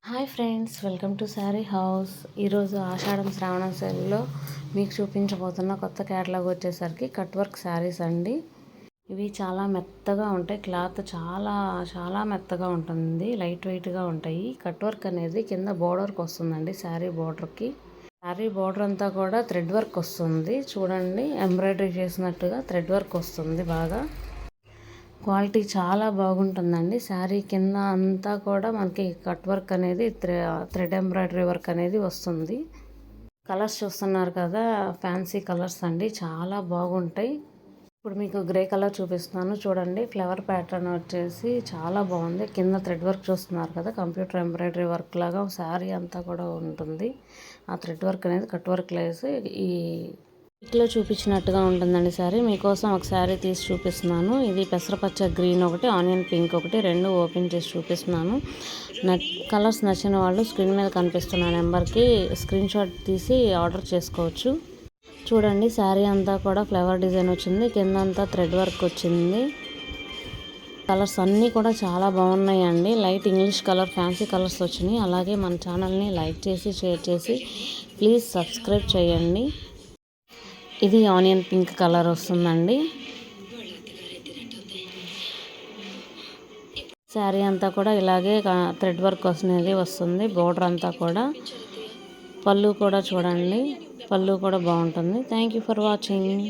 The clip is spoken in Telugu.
Hi friends, welcome to sari house. ఈరోజు ఆషాఢం శ్రావణ సేల్లో మీకు చూపించబోతున్న కొత్త క్యాటలాగ్ వచ్చేసరికి కట్ వర్క్ శారీస్ అండి. ఇవి చాలా మెత్తగా ఉంటాయి. క్లాత్ చాలా చాలా మెత్తగా ఉంటుంది, లైట్ వెయిట్గా ఉంటాయి. కట్ వర్క్ అనేది కింద బోర్డర్కి వస్తుందండి. శారీ బోర్డర్ అంతా కూడా థ్రెడ్ వర్క్ వస్తుంది. చూడండి, ఎంబ్రాయిడరీ చేసినట్టుగా థ్రెడ్ వర్క్ వస్తుంది. బాగా క్వాలిటీ చాలా బాగుంటుందండి. శారీ కింద అంతా కూడా మనకి కట్ వర్క్ అనేది థ్రెడ్ ఎంబ్రాయిడరీ వర్క్ అనేది వస్తుంది. కలర్స్ చూస్తున్నారు కదా, ఫ్యాన్సీ కలర్స్ అండి, చాలా బాగుంటాయి. ఇప్పుడు మీకు గ్రే కలర్ చూపిస్తున్నాను. చూడండి, ఫ్లవర్ ప్యాటర్న్ వచ్చేసి చాలా బాగుంది. కింద థ్రెడ్ వర్క్ చూస్తున్నారు కదా, కంప్యూటర్ ఎంబ్రాయిడరీ వర్క్ లాగా శారీ అంతా కూడా ఉంటుంది. ఆ థ్రెడ్ వర్క్ అనేది కట్ వర్క్ వేసి ఈ పిక్లో చూపించినట్టుగా ఉంటుందండి. శారీ మీకోసం ఒక శారీ తీసి చూపిస్తున్నాను. ఇది పెసరపచ్చ గ్రీన్ ఒకటి, ఆనియన్ పింక్ ఒకటి, రెండు ఓపెన్ చేసి చూపిస్తున్నాను. కలర్స్ నచ్చిన వాళ్ళు స్క్రీన్ మీద కనిపిస్తున్న నెంబర్కి స్క్రీన్ షాట్ తీసి ఆర్డర్ చేసుకోవచ్చు. చూడండి, శారీ అంతా కూడా ఫ్లవర్ డిజైన్ వచ్చింది. కింద అంతా థ్రెడ్ వర్క్ వచ్చింది. కలర్స్ అన్నీ కూడా చాలా బాగున్నాయండి. Light English colour, fancy colours వచ్చినాయి. అలాగే మన ఛానల్ని లైక్ చేసి షేర్ చేసి ప్లీజ్ సబ్స్క్రైబ్ చేయండి. ఇది ఆనియన్ పింక్ కలర్ వస్తుందండి. శారీ అంతా కూడా ఇలాగే థ్రెడ్ వర్క్ అనేది వస్తుంది. బోర్డర్ అంతా కూడా, పళ్ళు కూడా చూడండి, పళ్ళు కూడా బాగుంటుంది. Thank you for watching.